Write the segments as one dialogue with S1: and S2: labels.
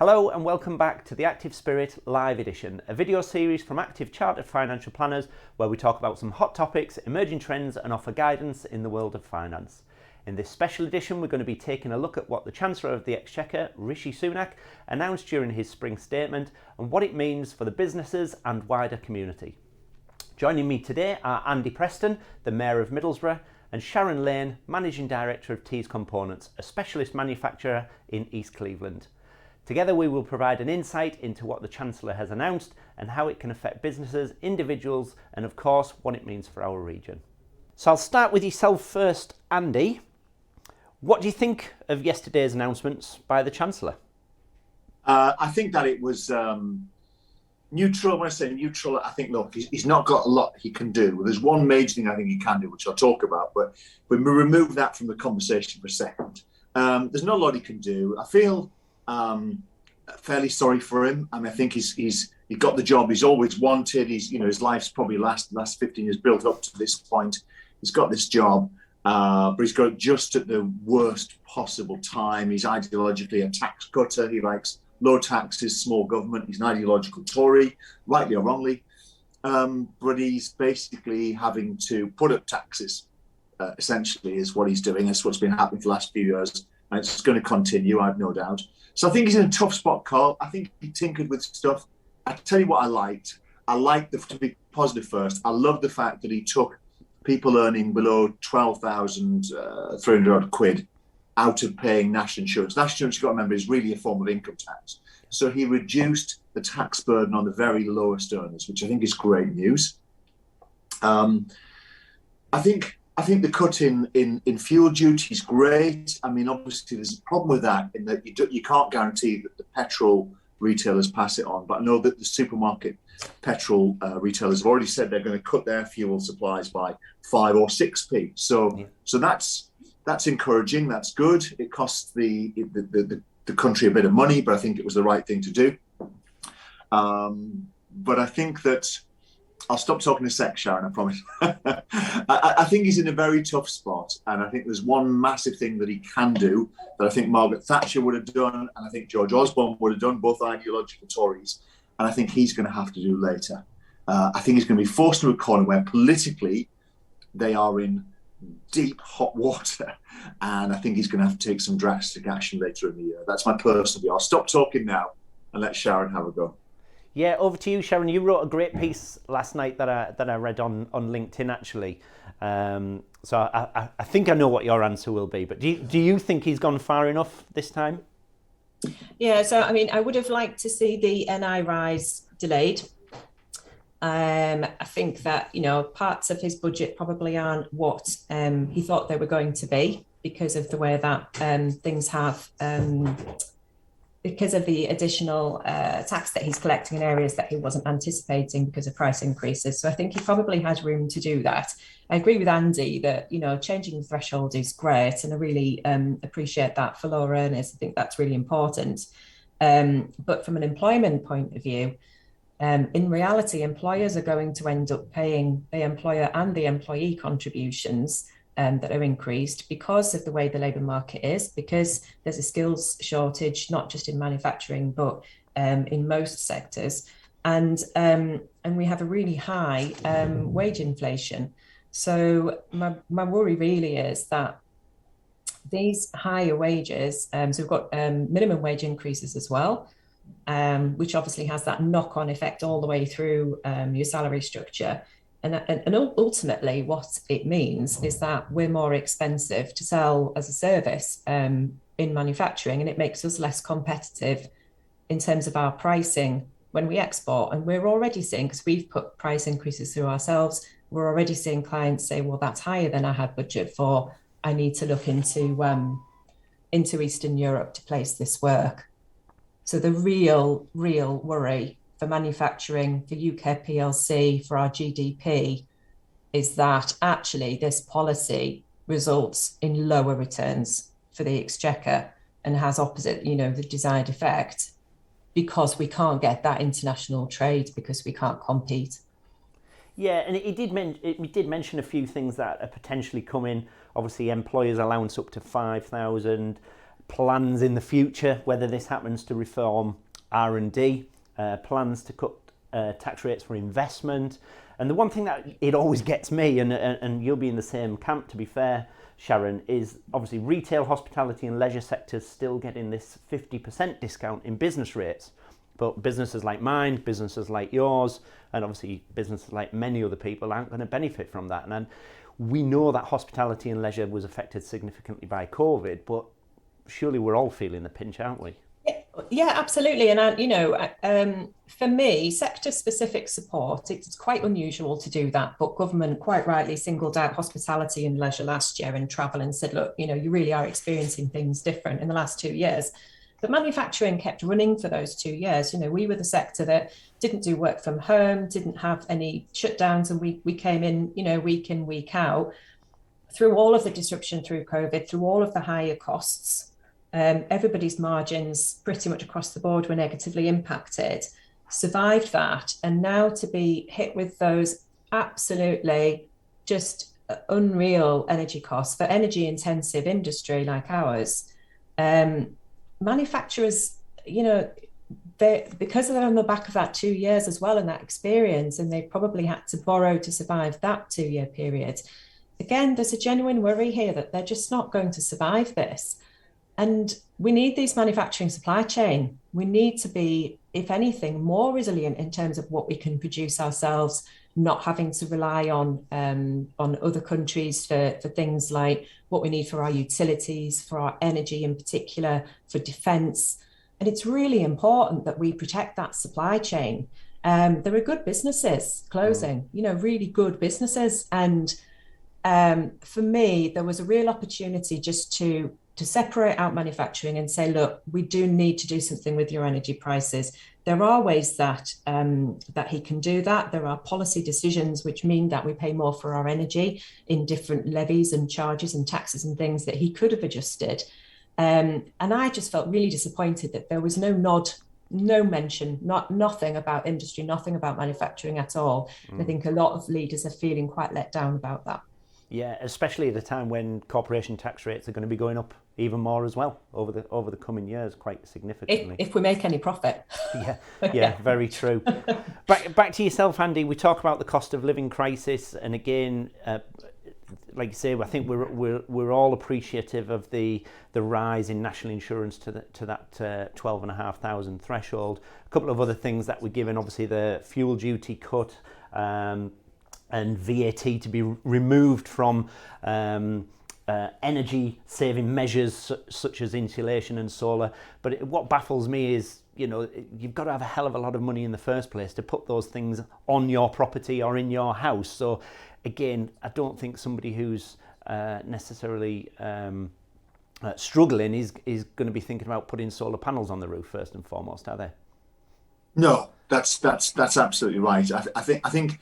S1: Hello and welcome back to the Active Spirit Live Edition, a video series from Active Chartered Financial Planners where we talk about some hot topics, emerging trends and offer guidance in the world of finance. In this special edition we're going to be taking a look at what the Chancellor of the Exchequer, Rishi Sunak, announced during his spring statement and what it means for the businesses and wider community. Joining me today are Andy Preston, the Mayor of Middlesbrough, and Sharon Lane, Managing Director of Tees Components, a specialist manufacturer in East Cleveland. Together we will provide an insight into what the Chancellor has announced and how it can affect businesses, individuals and of course what it means for our region. So I'll start with yourself first, Andy. What do you think of yesterday's announcements by the Chancellor?
S2: I think that it was neutral. When I say neutral, I think, look, he's not got a lot he can do. There's one major thing I think he can do, which I'll talk about, but when we remove that from the conversation for a second, there's not a lot he can do. I feel fairly sorry for him. I mean, I think he got the job he's always wanted. His life's probably last 15 years built up to this point. He's got this job, but he's got it just at the worst possible time. He's ideologically a tax cutter. He likes low taxes, small government. He's an ideological Tory, rightly or wrongly. But he's basically having to put up taxes, essentially, is what he's doing. That's what's been happening for the last few years. And it's going to continue, I've no doubt. So I think he's in a tough spot, Carl. I think he tinkered with stuff. I tell you what I liked. To be positive first, I love the fact that he took people earning below 12,300 quid out of paying national insurance. National insurance, you've got to remember, is really a form of income tax. So he reduced the tax burden on the very lowest earners, which I think is great news. I think the cut in fuel duty is great. I mean, obviously, there's a problem with that in that you can't guarantee that the petrol retailers pass it on. But I know that the supermarket petrol retailers have already said they're going to cut their fuel supplies by 5 or 6p. So that's encouraging. That's good. It costs the country a bit of money, but I think it was the right thing to do. But I think that I'll stop talking a sec, Sharon, I promise. I think he's in a very tough spot. And I think there's one massive thing that he can do that I think Margaret Thatcher would have done, and I think George Osborne would have done, both ideological Tories. And I think he's going to have to do later. I think he's going to be forced to a corner where politically they are in deep hot water. And I think he's going to have to take some drastic action later in the year. That's my personal view. I'll stop talking now and let Sharon have a go.
S1: Yeah, over to you, Sharon. You wrote a great piece last night that I read on LinkedIn, actually. So I think I know what your answer will be. But do you think he's gone far enough this time?
S3: Yeah, so I mean, I would have liked to see the NI rise delayed. I think that, parts of his budget probably aren't what he thought they were going to be because of the way that things have... because of the additional tax that he's collecting in areas that he wasn't anticipating because of price increases. So I think he probably had room to do that. I agree with Andy that, changing the threshold is great. And I really appreciate that for lower earners. I think that's really important. But from an employment point of view, in reality, employers are going to end up paying the employer and the employee contributions that are increased because of the way the labour market is, because there's a skills shortage, not just in manufacturing, but in most sectors. And we have a really high wage inflation. So my worry really is that these higher wages, so we've got minimum wage increases as well, which obviously has that knock-on effect all the way through your salary structure. And ultimately, what it means is that we're more expensive to sell as a service in manufacturing, and it makes us less competitive in terms of our pricing when we export. And we're already seeing, because we've put price increases through ourselves, we're already seeing clients say, well, that's higher than I had budget for. I need to look into Eastern Europe to place this work. So the real worry for manufacturing, for UK PLC, for our GDP, is that actually this policy results in lower returns for the Exchequer and has opposite, the desired effect, because we can't get that international trade because we can't compete.
S1: Yeah, and it did mention a few things that are potentially coming. Obviously, employers' allowance up to 5,000, plans in the future, whether this happens to reform R&D, plans to cut tax rates for investment. And the one thing that it always gets me, and you'll be in the same camp to be fair, Sharon, is obviously retail, hospitality and leisure sectors still getting this 50% discount in business rates. But businesses like mine, businesses like yours, and obviously businesses like many other people aren't going to benefit from that. And we know that hospitality and leisure was affected significantly by COVID, but surely we're all feeling the pinch, aren't we?
S3: Yeah, absolutely. And for me, sector-specific support, it's quite unusual to do that. But government quite rightly singled out hospitality and leisure last year and travel and said, look, you really are experiencing things different in the last 2 years. But manufacturing kept running for those 2 years. We were the sector that didn't do work from home, didn't have any shutdowns, and we came in, week in, week out. Through all of the disruption through COVID, through all of the higher costs, everybody's margins pretty much across the board were negatively impacted, survived that. And now to be hit with those absolutely just unreal energy costs for energy intensive industry like ours, manufacturers, because they're on the back of that 2 years as well and that experience, and they probably had to borrow to survive that 2 year period. Again, there's a genuine worry here that they're just not going to survive this. And we need these manufacturing supply chain. We need to be, if anything, more resilient in terms of what we can produce ourselves, not having to rely on other countries for things like what we need for our utilities, for our energy in particular, for defence. And it's really important that we protect that supply chain. There are good businesses closing, really good businesses. And for me, there was a real opportunity just to separate out manufacturing and say, look, we do need to do something with your energy prices. There are ways that he can do that. There are policy decisions which mean that we pay more for our energy in different levies and charges and taxes and things that he could have adjusted. And I just felt really disappointed that there was no nod, no mention, nothing about industry, nothing about manufacturing at all. I think a lot of leaders are feeling quite let down about that.
S1: Yeah, especially at a time when corporation tax rates are going to be going up even more as well over the coming years, quite significantly.
S3: If we make any profit.
S1: Yeah, very true. Back to yourself, Andy. We talk about the cost of living crisis, and again, like you say, I think we're all appreciative of the rise in national insurance to that 12,500 threshold. A couple of other things that we're given, obviously the fuel duty cut. And VAT to be removed from energy saving measures such as insulation and solar. But what baffles me is, you've got to have a hell of a lot of money in the first place to put those things on your property or in your house. So again, I don't think somebody who's necessarily struggling is going to be thinking about putting solar panels on the roof first and foremost, are they? No,
S2: that's absolutely right. I think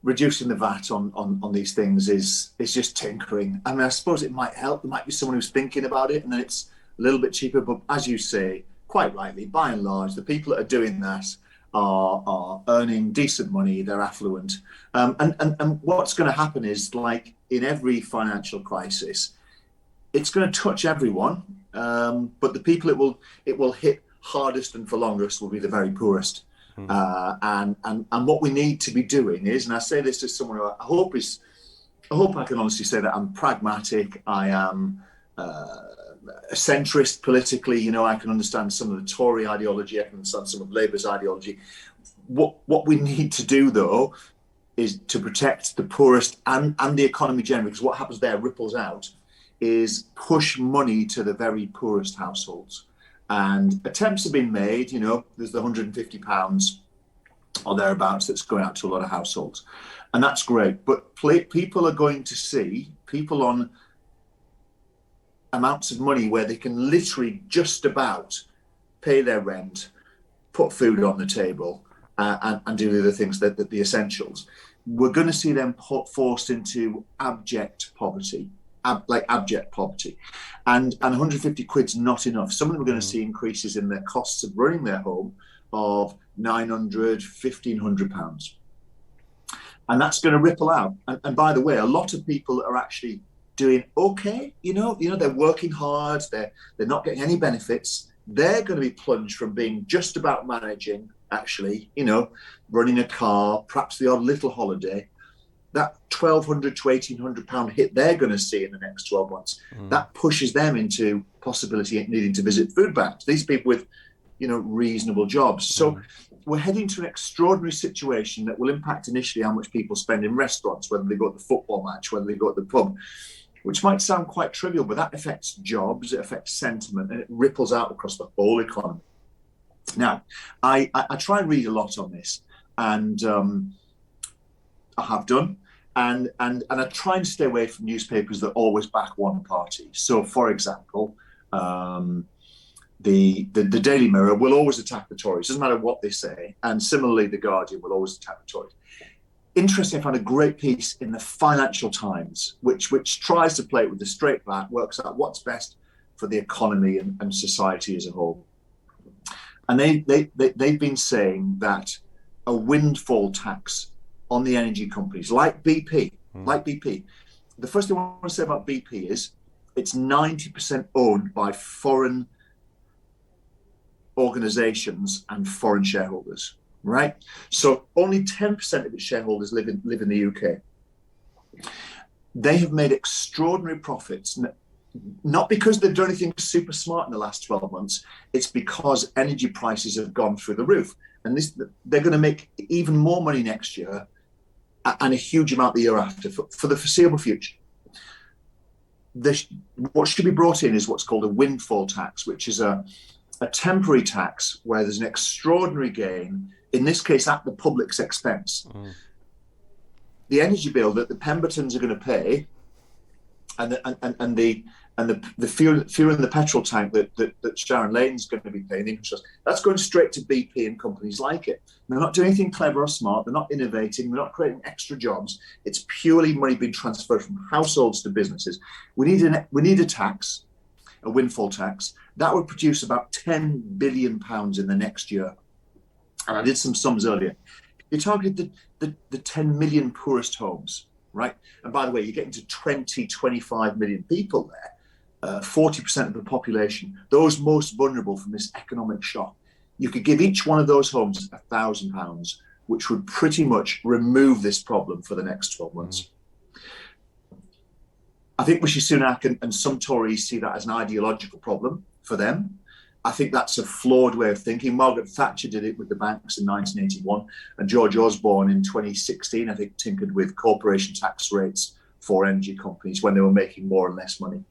S2: reducing the VAT on these things is just tinkering. I mean, I suppose it might help. There might be someone who's thinking about it and then it's a little bit cheaper. But as you say, quite rightly, by and large, the people that are doing that are earning decent money. They're affluent. And what's going to happen is, like in every financial crisis, it's going to touch everyone. But the people it will hit hardest and for longest will be the very poorest. And what we need to be doing is, and I say this to someone who I hope I can honestly say that I'm pragmatic. I am a centrist politically. I can understand some of the Tory ideology. I can understand some of Labour's ideology. What we need to do though is to protect the poorest and the economy generally, because what happens there ripples out, is push money to the very poorest households. And attempts have been made, there's the £150 or thereabouts that's going out to a lot of households. And that's great. But people are going to see people on amounts of money where they can literally just about pay their rent, put food on the table, and do the other things, that the essentials. We're going to see them forced into abject poverty. Abject poverty, and 150 quid's not enough. Some of them are going to see increases in their costs of running their home of £900, £1,500, and that's going to ripple out. And by the way, a lot of people are actually doing okay. They're working hard. They're not getting any benefits. They're going to be plunged from being just about managing, actually, running a car, perhaps the odd little holiday. That £1,200 to £1,800 hit they're going to see in the next 12 months. That pushes them into possibility of needing to visit food banks. These people with, reasonable jobs. So we're heading to an extraordinary situation that will impact initially how much people spend in restaurants, whether they go to the football match, whether they go to the pub, which might sound quite trivial, but that affects jobs, it affects sentiment, and it ripples out across the whole economy. Now, I try and read a lot on this, and I have done. And I try and stay away from newspapers that always back one party. So, for example, the Daily Mirror will always attack the Tories, doesn't matter what they say. And similarly, the Guardian will always attack the Tories. Interesting, I found a great piece in the Financial Times, which tries to play it with a straight bat, works out what's best for the economy and society as a whole. And they've been saying that a windfall tax on the energy companies like BP. The first thing I want to say about BP is it's 90% owned by foreign organizations and foreign shareholders, right? So only 10% of its shareholders live in the UK. They have made extraordinary profits, not because they've done anything super smart in the last 12 months. It's because energy prices have gone through the roof. And they're going to make even more money next year and a huge amount the year after for the foreseeable future. What should be brought in is what's called a windfall tax, which is a temporary tax where there's an extraordinary gain, in this case at the public's expense. The energy bill that the Pembertons are going to pay and the fuel in the petrol tank that Sharon Lane's going to be paying, the interest, that's going straight to BP and companies like it. They're not doing anything clever or smart. They're not innovating. They're not creating extra jobs. It's purely money being transferred from households to businesses. We need a tax, a windfall tax, that would produce about £10 billion in the next year. And I did some sums earlier. You targeted the 10 million poorest homes, right? And by the way, you're getting to 25 million people there, 40% of the population, those most vulnerable from this economic shock. You could give each one of those homes £1,000, which would pretty much remove this problem for the next 12 months. I think Rishi Sunak and some Tories see that as an ideological problem for them. I think that's a flawed way of thinking. Margaret Thatcher did it with the banks in 1981, and George Osborne in 2016, I think, tinkered with corporation tax rates for energy companies when they were making more and less money.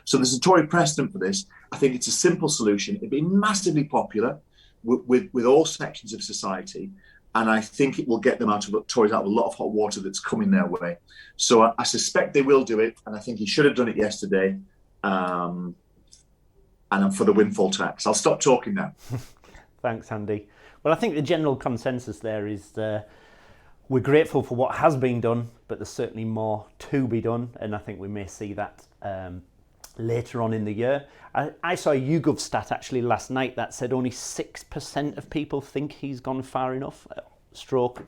S2: So there's a Tory precedent for this. I think it's a simple solution. It'd be massively popular with all sections of society, and I think it will get them Tories out of a lot of hot water that's coming their way. So I suspect they will do it, and I think he should have done it yesterday. And I'm for the windfall tax. I'll stop talking now.
S1: Thanks, Andy. Well, I think the general consensus there is we're grateful for what has been done, but there's certainly more to be done, and I think we may see that later on in the year. I saw a YouGov stat actually last night that said only 6% of people think he's gone far enough,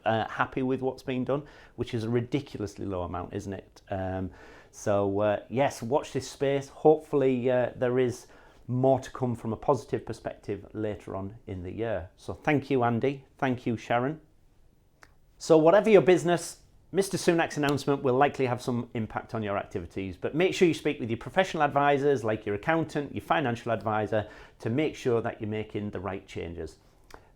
S1: happy with what's been done, which is a ridiculously low amount, isn't it? Yes, watch this space. Hopefully there is more to come from a positive perspective later on in the year. So thank you, Andy. Thank you, Sharon. So whatever your business, Mr. Sunak's announcement will likely have some impact on your activities, but make sure you speak with your professional advisors like your accountant, your financial advisor, to make sure that you're making the right changes.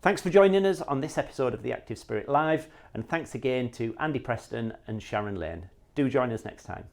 S1: Thanks for joining us on this episode of the Active Spirit Live, and thanks again to Andy Preston and Sharon Lane. Do join us next time.